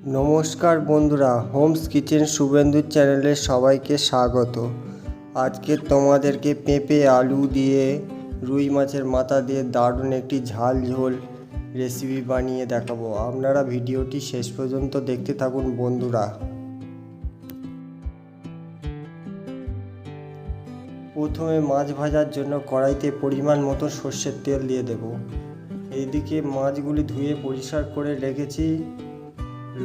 নমস্কার বন্ধুরা, Holmes kitchen শুভেন্দুর চ্যানেলে সবাইকে স্বাগত। আজকে তোমাদেরকে পেঁপে আলু দিয়ে রুই মাছের মাথা দিয়ে দারুণ একটি ঝাল ঝোল রেসিপি বানিয়ে দেখাবো। আপনারা ভিডিওটি শেষ পর্যন্ত দেখতে থাকুন বন্ধুরা। প্রথমে মাছ ভাজার জন্য কড়াইতে পরিমাণ মতো সর্ষের তেল দিয়ে দেব। এইদিকে মাছগুলি ধুয়ে পরিষ্কার করে রেখেছি।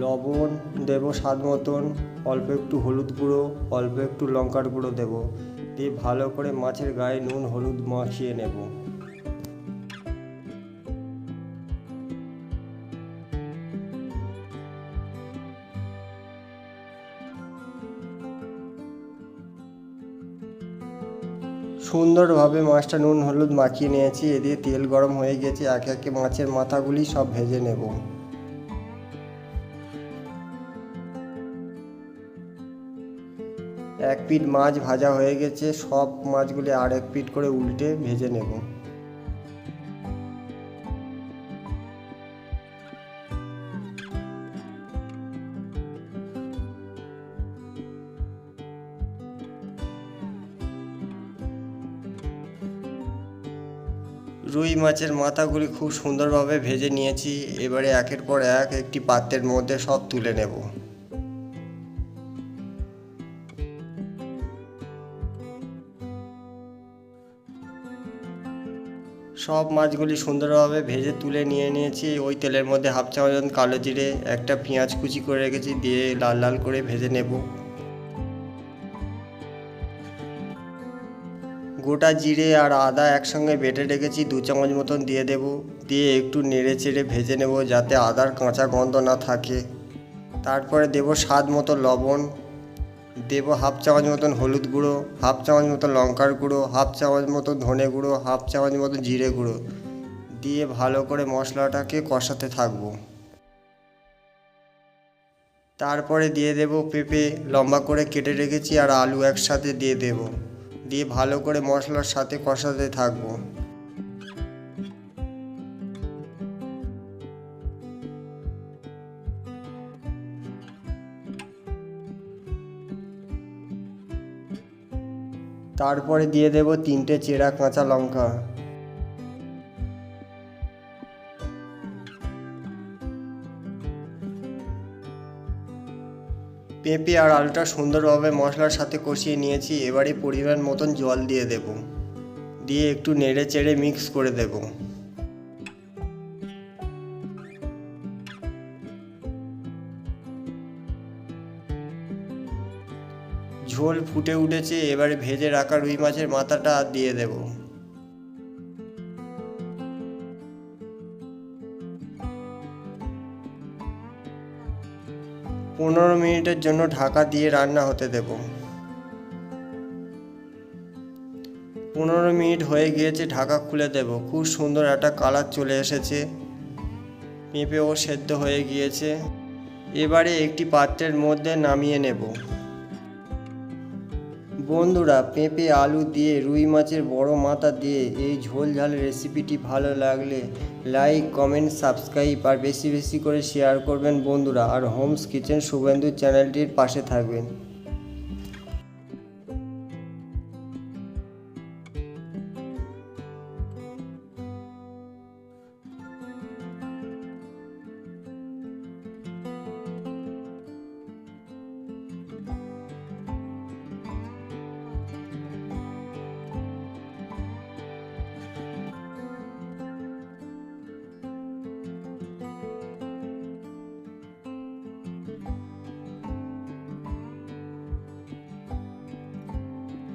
লবণ দেব স্বাদ মতন, অল্প একটু হলুদ গুঁড়ো, অল্প একটু লঙ্কার গুঁড়ো দেব, দিয়ে ভালো করে মাছের গায়ে নুন হলুদ মাখিয়ে নেব। সুন্দরভাবে মাছটা নুন হলুদ মাখিয়ে নিয়েছি। এদিকে তেল গরম হয়ে গেছে, একে একে মাছের মাথাগুলি সব ভেজে নেব। এক পিঠ মাছ ভাজা হয়ে গেছে, সব মাছগুলি আর এক পিঠ করে উল্টে ভেজে নেব। রুই মাছের মাথাগুলি খুব সুন্দরভাবে ভেজে নিয়েছি। এবারে একের পর এক একটি পাত্রের মধ্যে সব তুলে নেব। সব মাছগুলি সুন্দরভাবে ভেজে তুলে নিয়েছি। ওই তেলের মধ্যে হাফ চামচ কালো জিরে, একটা পেঁয়াজ কুচি করে রেখেছি, দিয়ে লাল লাল করে ভেজে নেব। গোটা জিরে আর আদা একসঙ্গে বেটে রেখেছি, 2 চামচ মতন দিয়ে দেব। দিয়ে একটু নেড়ে চেড়ে ভেজে নেব যাতে আদার কাঁচা গন্ধ না থাকে। তারপরে দেব স্বাদ মতো লবণ, দেব হাফ চামচ মতন হলুদ গুঁড়ো, হাফ চামচ মতো লঙ্কার গুঁড়ো, হাফ চামচ মতো ধনে গুঁড়ো, হাফ চামচ মতো জিরে গুঁড়ো, দিয়ে ভালো করে মশলাটাকে কষাতে থাকবো। তারপরে দিয়ে দেব পেঁপে লম্বা করে কেটে রেখেছি আর আলু একসাথে দিয়ে দেব, দিয়ে ভালো করে মশলার সাথে কষাতে থাকবো। তারপরে দিয়ে দেব 3টে চেরা কাঁচা লঙ্কা। পেঁপে আর আলুটা সুন্দরভাবে মশলার সাথে কষিয়ে নিয়েছি। এবারে পরিমাণ মতন জল দিয়ে দেব, দিয়ে একটু নেড়ে চেড়ে মিক্স করে দেব। ঝোল ফুটে উঠেছে, এবারে ভেজে রাখা রুই মাছের মাথাটা দিয়ে দেব। পনেরো মিনিটের জন্য ঢাকা দিয়ে রান্না হতে দেব। 15 মিনিট হয়ে গিয়েছে, ঢাকা খুলে দেব। খুব সুন্দর একটা কালার চলে এসেছে, পেঁপেও সেদ্ধ হয়ে গিয়েছে। এবারে একটি পাত্রের মধ্যে নামিয়ে নেব। বন্ধুরা, পেঁপে আলু দিয়ে রুই মাছের বড় মাথা দিয়ে এই ঝোল ঝালের রেসিপিটি ভালো লাগলে লাইক কমেন্ট সাবস্ক্রাইব আর বেশি বেশি করে শেয়ার করবেন বন্ধুরা। আর হোমস কিচেন শুভেন্দু চ্যানেলটির পাশে থাকবেন।